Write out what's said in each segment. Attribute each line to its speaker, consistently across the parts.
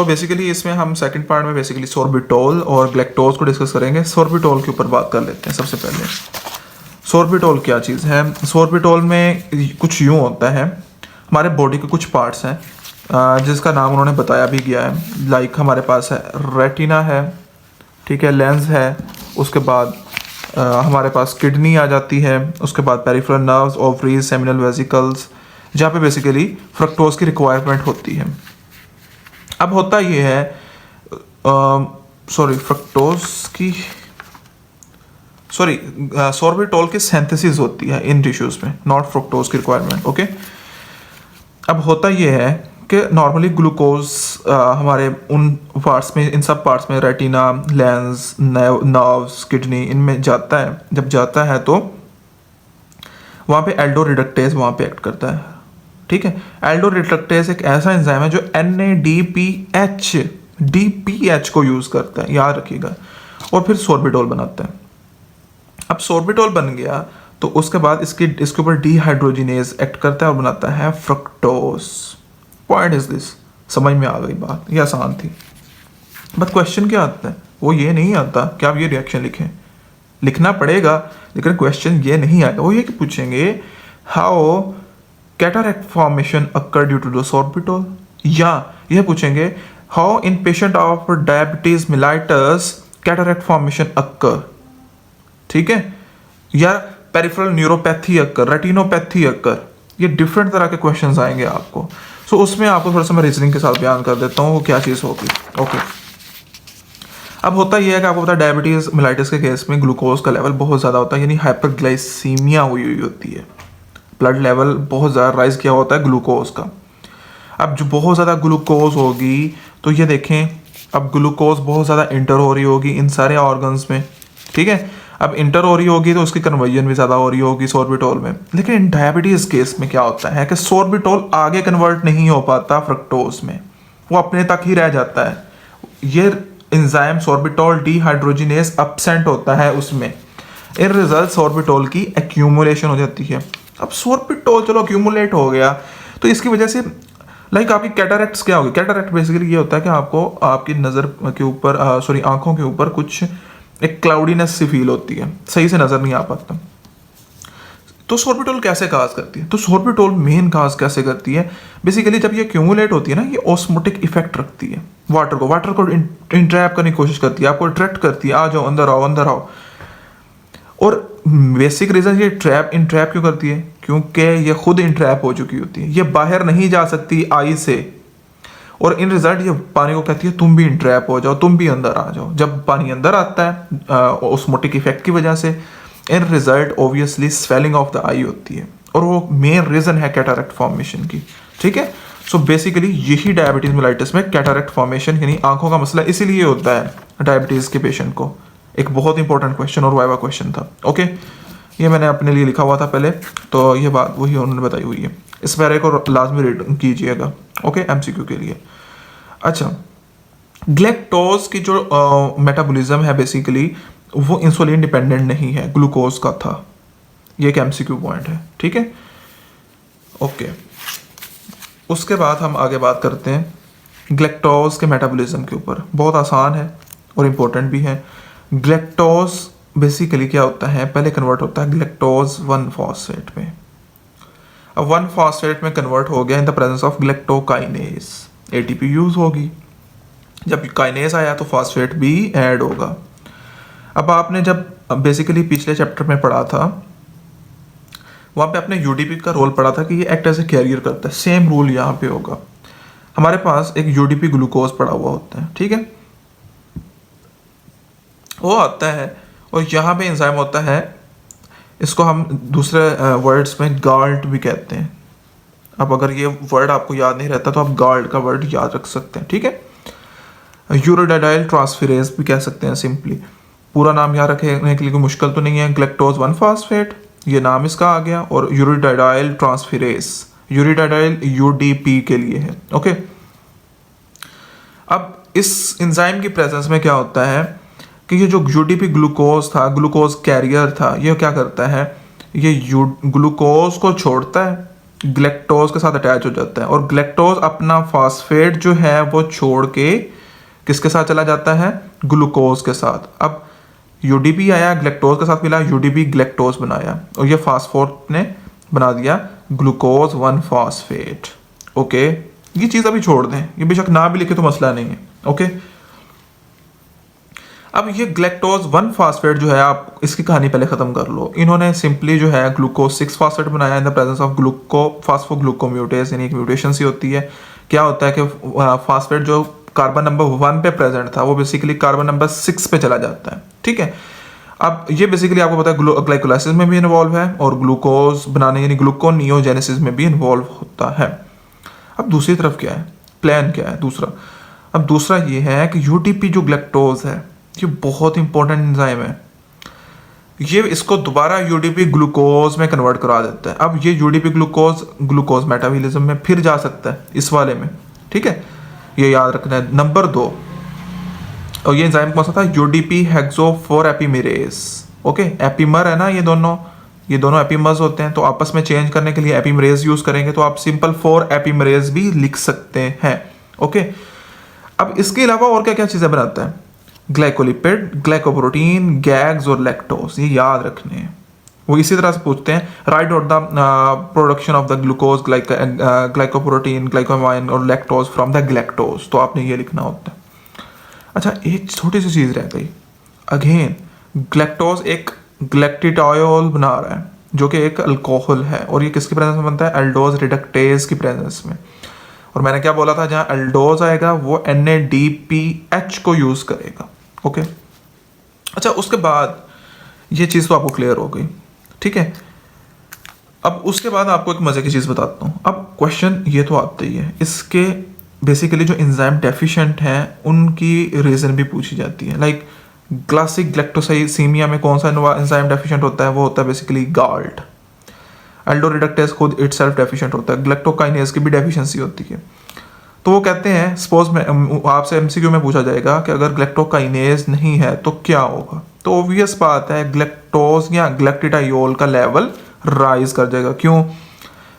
Speaker 1: Basically इसमें हम second part में बेसिकली सोर्बिटोल और ग्लैक्टोज को डिस्कस करेंगे। सोर्बिटोल के ऊपर बात कर लेते हैं सबसे पहले। सोर्बिटोल क्या चीज़ है? सोर्बिटोल में कुछ यूँ होता है, हमारे बॉडी के कुछ पार्ट्स हैं जिसका नाम उन्होंने बताया भी गया है। लाइक हमारे पास है रेटिना है, ठीक है, लेंस है, उसके बाद हमारे पास किडनी आ जाती है, उसके बाद peripheral nerves, ovaries, seminal vesicles, जहाँ पे बेसिकली फ्रक्टोज की रिक्वायरमेंट होती है। अब होता ये है सोर्बिटोल की सिंथेसिस होती है इन टिश्यूज में, नॉट फ्रक्टोज की रिक्वायरमेंट। ओके, अब होता ये है कि नॉर्मली ग्लूकोज हमारे उन पार्ट्स में, इन सब पार्ट्स में, रेटिना, लेंस, नर्व्स, किडनी, इनमें जाता है। जब जाता है तो वहाँ पे एल्डो रिडक्टेज वहाँ पे एक्ट करता है, ठीक है। एल्डो रिडक्टेज एक ऐसा एंजाइम है जो NADPH को यूज़ करता है, याद रखिएगा, और फिर सोर्बिटोल बनाता है। अब सोर्बिटोल बन गया तो उसके बाद इसके ऊपर डीहाइड्रोजिनेज एक्ट करता है और बनाता है फ्रक्टोज। पॉइंट इज दिस, समझ में आ गई बात? ये आसान थी। बट क्वेश्चन क्या आता है? वो ये नहीं आता कि आप ये रिएक्शन लिखें, लिखना पड़ेगा, लेकिन क्वेश्चन ये नहीं आएगा। वो ये कि पूछेंगे how cataract formation occur due to the sorbitol, या यह पूछेंगे how in patient of diabetes mellitus cataract formation occur, ठीक है, या peripheral neuropathy occur, retinopathy occur. ये डिफरेंट तरह के क्वेश्चंस आएंगे आपको। सो उसमें आपको थोड़ा सा मैं रीजनिंग के साथ बयान कर देता हूँ वो क्या चीज़ होगी। ओके, अब होता यह है कि आपको पता है डायबिटीज मिलाइटिस के केस में ग्लूकोज का लेवल बहुत ज़्यादा होता है, यानी हाइपरग्लाइसीमिया हुई होती है, ब्लड लेवल बहुत ज़्यादा राइज किया होता है ग्लूकोज का। अब जो बहुत ज़्यादा ग्लूकोज होगी तो ये देखें, अब ग्लूकोज बहुत ज़्यादा इंटर हो रही होगी इन सारे ऑर्गन्स में, ठीक है। अब इंटर हो रही होगी तो उसकी कन्वर्जन भी ज़्यादा हो रही होगी सोर्बिटोल में। लेकिन डायबिटीज केस में क्या होता है कि सोर्बिटोल आगे कन्वर्ट नहीं हो पाता फ्रक्टोज में, वो अपने तक ही रह जाता है। ये एंजाइम सोर्बिटोल डीहाइड्रोजिनेज एब्सेंट होता है उसमें, इन रिजल्ट सोर्बिटोल की एक्यूमुलेशन हो जाती है। अब सोर्बिटोल चलो एक्यूमुलेट हो गया तो इसकी वजह से लाइक आपकी कैटरैक्ट्स क्या होगी? कैटरैक्ट बेसिकली ये होता है कि आपको आपकी नज़र के ऊपर आंखों के ऊपर कुछ एक क्लाउडीनेस सी फील होती है, सही से नज़र नहीं आ पाता। तो सोर्बिटोल कैसे काज करती है? तो सोर्बिटोल मेन काज कैसे करती है? बेसिकली जब ये एक्यूमुलेट होती है ना, ये ऑस्मोटिक इफेक्ट रखती है वाटर को इंट्रैप करने की कोशिश करती है, आपको अट्रैक्ट करती है, आ जाओ अंदर आओ अंदर आओ। और बेसिक रीज़न ये इंट्रैप क्यों करती है? क्योंकि ये खुद इंट्रैप हो चुकी होती है, ये बाहर नहीं जा सकती आई से, और इन रिजल्ट ये पानी को कहती है तुम भी इंट्रैप हो जाओ, तुम भी अंदर आ जाओ। जब पानी अंदर आता है ऑस्मोटिक इफेक्ट की वजह से, in result obviously swelling of the eye होती है, और वो मेन रीज़न है कैटरैक्ट फॉर्मेशन की, ठीक है। सो बेसिकली यही डायबिटीज मेलाइटिस में कैटरैक्ट फॉर्मेशन यानी आंखों का मसला इसीलिए होता है डायबिटीज़ के पेशेंट को। एक बहुत इंपॉर्टेंट क्वेश्चन और वाइवा क्वेश्चन था। ओके, ये मैंने अपने लिए लिखा हुआ था पहले, तो ये बात वही उन्होंने बताई हुई है। इस पैरे को लाजमी रीड कीजिएगा, ओके, एमसीक्यू के लिए। अच्छा, ग्लैक्टोज की जो मेटाबॉलिज्म है बेसिकली वो इंसुलिन डिपेंडेंट नहीं है, ग्लूकोज का था। ये एक एमसीक्यू पॉइंट है, ठीक है, ओके। उसके बाद हम आगे बात करते हैं ग्लैक्टोज के मेटाबॉलिज्म के ऊपर। बहुत आसान है और इम्पोर्टेंट भी है। ग्लैक्टोज बेसिकली क्या होता है? पहले कन्वर्ट होता है ग्लैक्टोज 1-फॉस्फेट में। अब 1-फॉस्फेट में कन्वर्ट हो गया in the presence of galactokinase, ATP use होगी। जब काइनेज आया तो फॉस्फेट भी ऐड होगा। अब आपने जब बेसिकली पिछले चैप्टर में पढ़ा था, वहाँ पे आपने यूडीपी का रोल पढ़ा था कि ये एक्ट एज ए कैरियर करता है। सेम रूल यहाँ पे होगा। हमारे पास एक यूडीपी ग्लूकोज पड़ा हुआ होता है, ठीक है, वो आता है और यहाँ पे एंजाइम होता है, इसको हम दूसरे वर्ड्स में गाल्ट भी कहते हैं। अब अगर ये वर्ड आपको याद नहीं रहता तो आप गाल्ट का वर्ड याद रख सकते हैं, ठीक है। यूरोडाइडाइल ट्रांसफेरेज भी कह सकते हैं सिंपली। पूरा नाम याद रखने के लिए कोई मुश्किल तो नहीं है। ग्लैक्टोज 1-फॉस्फेट ये नाम इसका आ गया, और यूरोडाइडाइल ट्रांसफेरेज, यूरोडाइडाइल यूडीपी के लिए है, ओके। अब इस एंजाइम की प्रेजेंस में क्या होता है कि ये जो यूडीपी ग्लूकोज था, ग्लूकोज कैरियर था, ये क्या करता है, ये ग्लूकोज को छोड़ता है ग्लैक्टोज के साथ अटैच हो जाता है और ग्लैक्टोज अपना फास्फेट जो है वो छोड़ के किसके साथ चला जाता है, ग्लूकोज के साथ। अब यूडीपी आया, ग्लैक्टोज के साथ मिला, यूडीपी ग्लैक्टोज बनाया और ये फास्फोट ने बना दिया ग्लूकोज 1 फास्फेट। ओके, ये चीज़ अभी छोड़ दें, ये बेशक ना भी लिखे तो मसला नहीं है। ओके, अब ये ग्लैक्टोज 1 फास्फेट जो है, आप इसकी कहानी पहले खत्म कर लो। इन्होंने सिंपली जो है ग्लूकोज 6 फास्फेट बनाया इन द प्रेजेंस ऑफ फास्फोग्लूकोम्यूटेज, यानी एक म्यूटेशन सी होती है। क्या होता है कि फास्फेट जो कार्बन नंबर 1 पे प्रेजेंट था वो बेसिकली कार्बन नंबर 6 पे चला जाता है। ठीक है, अब ये बेसिकली आपको पता है ग्लाइकोलाइसिस में भी इन्वॉल्व है और ग्लूकोज बनाने यानी ग्लूकोनियोजेनेसिस में भी इन्वॉल्व होता है। अब दूसरी तरफ क्या है, प्लान क्या है दूसरा? अब दूसरा ये है कि यूडीपी जो ग्लैक्टोज है ये बहुत इंपॉर्टेंट एंजाइम है, ये इसको दोबारा यूडीपी ग्लूकोज में कन्वर्ट करा देता है। अब ये यूडीपी ग्लूकोज मेटाबॉलिज्म में फिर जा सकता है इस वाले में। ठीक है, ये याद रखना है। नंबर 2, और ये एंजाइम कौन सा था, यूडीपी हेक्सो 4 एपीमेरेज। ओके, एपीमर है ना, ये दोनों एपीमर्स होते हैं, तो आपस में चेंज करने के लिए एपीमरेज यूज करेंगे, तो आप सिंपल 4 एपीमरेज भी लिख सकते हैं। ओके, अब इसके अलावा और क्या क्या चीजें बनाता है, ग्लाइकोलिपिड, ग्लाइकोप्रोटीन, गैग्स और लैक्टोज, ये याद रखने हैं। वो इसी तरह से पूछते हैं, write out the production of the glucose, glycoprotein, glucosamine और लैक्टोज फ्रॉम द ग्लैक्टोज, तो आपने ये लिखना होता है। अच्छा, एक छोटी सी चीज रह गई, अगेन ग्लैक्टोज एक ग्लैक्टिटायोल बना रहा है जो कि एक अल्कोहल है, और ये किसकी प्रेजेंस में बनता है, एल्डोज रिडक्टेज की प्रेजेंस में। और मैंने क्या बोला था, जहां एल्डोज आएगा वो NADPH को यूज करेगा। ओके, अच्छा, उसके बाद ये चीज तो आपको क्लियर हो गई। ठीक है, अब उसके बाद आपको एक मजे की चीज बताता हूं। अब क्वेश्चन ये तो आते ही है, इसके बेसिकली जो एंजाइम डेफिशिएंट हैं उनकी रीजन भी पूछी जाती है। लाइक क्लासिक ग्लैक्टोसाइसीमिया में कौन सा एंजाइम डेफिशिएंट होता है, वो होता है बेसिकली गाल्ट। एल्डो रिडक्टेज खुद इटसेल्फ डेफिशिएंट होता है, ग्लैक्टोकाइनेज की भी डेफिशिएंसी होती है। तो वो कहते हैं, सपोज में आपसे MCQ में पूछा जाएगा कि अगर ग्लैक्टोकाइनेज नहीं है तो क्या होगा, तो ऑब्वियस बात है ग्लैक्टोज या ग्लैक्टिटायोल का लेवल राइज कर जाएगा। क्यों,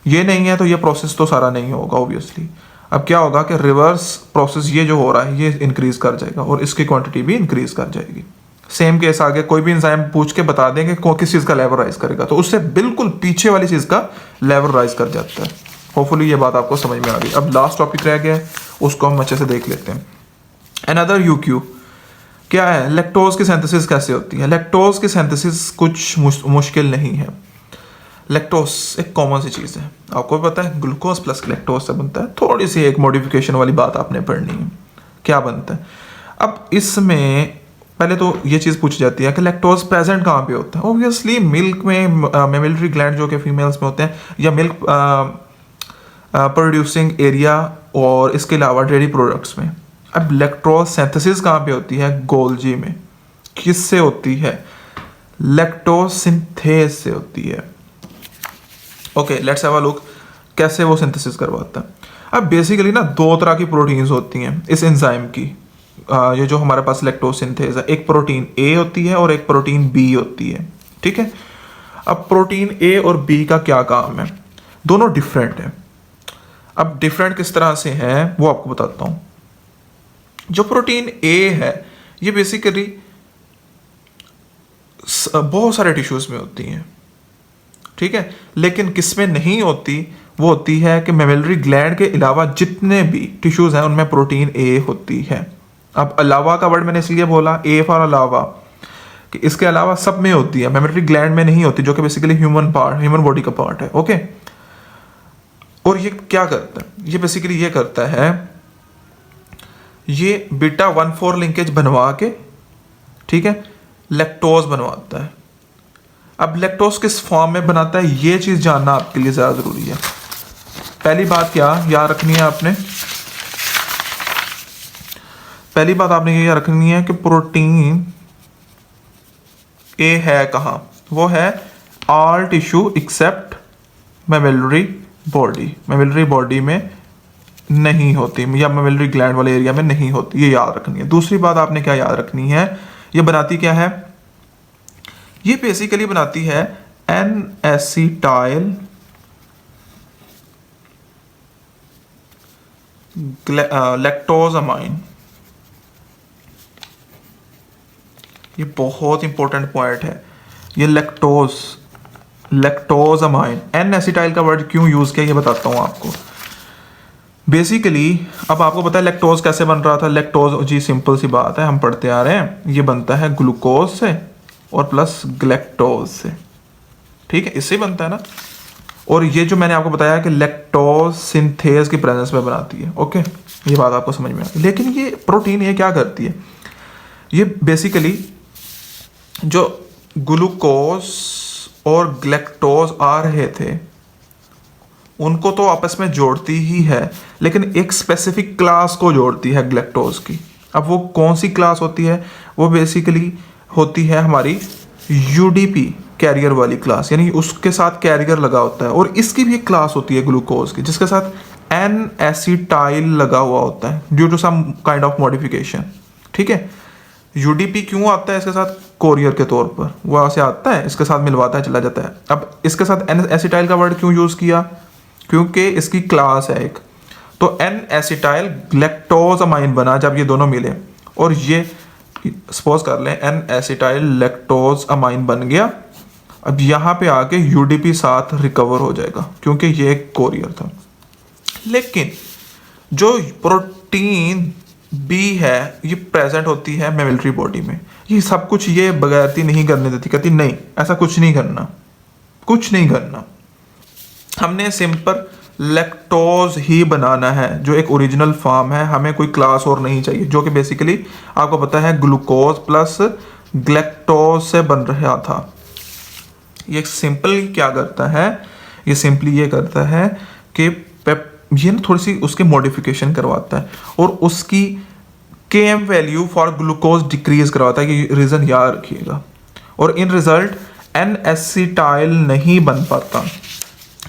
Speaker 1: ये नहीं है तो ये प्रोसेस तो सारा नहीं होगा ऑब्वियसली। अब क्या होगा कि रिवर्स प्रोसेस ये जो हो रहा है ये इंक्रीज कर जाएगा और इसकी क्वांटिटी भी इंक्रीज कर जाएगी। सेम केस आगे कोई भी एंजाइम पूछ के बता देंगे किस चीज का लेवल राइज करेगा, तो उससे बिल्कुल पीछे वाली चीज का लेवल राइज कर जाता है। होपफुली ये बात आपको समझ में आ गई। अब लास्ट टॉपिक रह गया है, उसको हम अच्छे से देख लेते हैं। अनदर UQ क्या है, लैक्टोज की सिंथेसिस कैसे होती है। लैक्टोज की सिंथेसिस कुछ मुश्किल नहीं है। लैक्टोज एक कॉमन सी चीज़ है, आपको पता है ग्लूकोज प्लस लैक्टोज से बनता है। थोड़ी सी एक मॉडिफिकेशन वाली बात आपने पढ़नी है, क्या बनता है। अब इसमें पहले तो ये चीज़ पूछी जाती है कि लैक्टोज प्रेजेंट कहाँ पे होता है। ऑब्वियसली मिल्क में, मेमिलरी ग्लैंड जो कि फीमेल्स में होते हैं, या मिल्क प्रोड्यूसिंग एरिया, और इसके अलावा डेयरी प्रोडक्ट्स में। अब लैक्टोज सिंथेसिस कहाँ पे होती है, गोल्जी में। किससे होती है, लैक्टोज सिंथेज से होती है। Okay, let's have a look कैसे वो सिंथेसिस करवाता है। अब बेसिकली ना 2 तरह की प्रोटीन्स होती हैं इस एंजाइम की, ये जो हमारे पास लैक्टोज सिंथेज है। एक प्रोटीन A होती है और एक प्रोटीन B होती है। ठीक है, अब प्रोटीन A और B का क्या काम है, दोनों डिफरेंट है। अब डिफरेंट किस तरह से हैं वो आपको बताता हूं। जो प्रोटीन A है ये बेसिकली बहुत सारे टिश्यूज में होती हैं। ठीक है, लेकिन किसमें नहीं होती, वो होती है कि मेमिलरी ग्लैंड के अलावा जितने भी टिश्यूज हैं उनमें प्रोटीन A होती है। अब अलावा का वर्ड मैंने इसलिए बोला, A फॉर अलावा, कि इसके अलावा सब में होती है, मेमिलरी ग्लैंड में नहीं होती, जो कि बेसिकली ह्यूमन बॉडी का पार्ट है। ओके, और ये क्या करता है, ये बेसिकली ये करता है, ये बीटा 1,4 लिंकेज बनवा के, ठीक है, लैक्टोज बनवाता है। अब लैक्टोज किस फॉर्म में बनाता है, ये चीज जानना आपके लिए ज्यादा जरूरी है। पहली बात क्या याद रखनी है आपने, पहली बात आपने ये याद रखनी है कि प्रोटीन A है कहाँ, वो है all tissue except mammillary body. Mammillary body में नहीं होती, या मेमिलरी ग्लैंड वाले एरिया में नहीं होती, ये याद रखनी है। दूसरी बात आपने क्या याद रखनी है, ये बनाती क्या है, ये बेसिकली बनाती है N-एसिटाइल लैक्टोज अमाइन, ये बहुत इंपॉर्टेंट पॉइंट है। ये लैक्टोज अमाइन, एन एसिटाइल का वर्ड क्यों यूज किया ये बताता हूं आपको। बेसिकली अब आपको पता है लैक्टोज कैसे बन रहा था। लैक्टोज जी सिंपल सी बात है, हम पढ़ते आ रहे हैं, ये बनता है ग्लूकोज से और प्लस ग्लैक्टोज से, ठीक है, इससे बनता है ना। और ये जो मैंने आपको बताया कि लैक्टोज सिंथेज की प्रेजेंस में बनाती है, ओके, ये बात आपको समझ में आ गई। लेकिन ये प्रोटीन ये क्या करती है, ये बेसिकली जो ग्लूकोज और ग्लैक्टोज आ रहे थे उनको तो आपस में जोड़ती ही है, लेकिन एक स्पेसिफिक क्लास को जोड़ती है ग्लैक्टोज की। अब वो कौन सी क्लास होती है, वो बेसिकली होती है हमारी यूडीपी कैरियर वाली क्लास, यानी उसके साथ कैरियर लगा होता है। और इसकी भी एक क्लास होती है ग्लूकोज की जिसके साथ एन एसिटाइल लगा हुआ होता है due to some kind of modification, ठीक है। यूडीपी क्यों आता है इसके साथ, कोरियर के तौर पर वो ऐसे आता है, इसके साथ मिलवाता है, चला जाता है। अब इसके साथ एन एसिटाइल का वर्ड क्यों यूज किया, क्योंकि इसकी क्लास है एक, तो एन एसिटाइल ग्लैक्टोज अमाइन बना जब ये दोनों मिले, और ये सपोज कर लें एन एसिटाइल लैक्टोज अमाइन बन गया। अब यहाँ पे आके यूडीपी साथ रिकवर हो जाएगा क्योंकि ये एक कोरियर था। लेकिन जो प्रोटीन बी है ये प्रेजेंट होती है मेमिलरी बॉडी में, ये सब कुछ ये बगैरती नहीं करने देती, कहती नहीं ऐसा कुछ नहीं करना, कुछ नहीं करना, हमने सिंपल लैक्टोज ही बनाना है जो एक ओरिजिनल फॉर्म है, हमें कोई क्लास और नहीं चाहिए, जो कि बेसिकली आपको पता है ग्लूकोज प्लस ग्लैक्टोज से बन रहा था। ये सिंपल क्या करता है, ये सिंपली ये करता है कि ये ना थोड़ी सी उसके मॉडिफिकेशन करवाता है और उसकी KM value for glucose decrease करवाता है, कि रीजन याद रखिएगा। और इन रिजल्ट एन एसिटाइल नहीं बन पाता,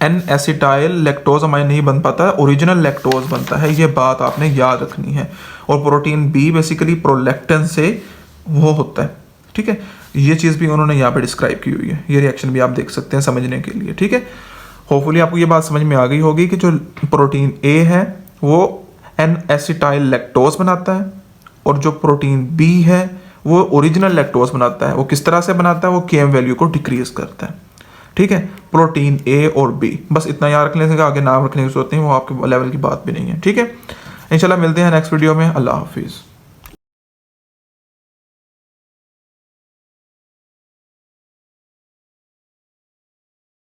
Speaker 1: एन एसिटाइल लैक्टोज अमाइन नहीं बन पाता, ओरिजिनल लैक्टोज बनता है, ये बात आपने याद रखनी है। और प्रोटीन बी बेसिकली प्रोलैक्टिन से वो होता है, ठीक है। ये चीज़ भी उन्होंने यहाँ पे डिस्क्राइब की हुई है, ये रिएक्शन भी आप देख सकते हैं समझने के लिए, ठीक है। होपफुली आपको ये बात समझ में आ गई होगी कि जो प्रोटीन ए है वो एन एसिटाइल लैक्टोज बनाता है, और जो प्रोटीन बी है वो ओरिजिनल लैक्टोज बनाता है। वो किस तरह से बनाता है, वो केएम वैल्यू को डिक्रीज करता है, ठीक है। प्रोटीन ए और बी, बस इतना याद रखने से आगे नाम रखने की जरूरत नहीं, वो आपके लेवल की बात भी नहीं है, ठीक है। इंशाल्लाह मिलते हैं नेक्स्ट वीडियो में। अल्लाह हाफिज़।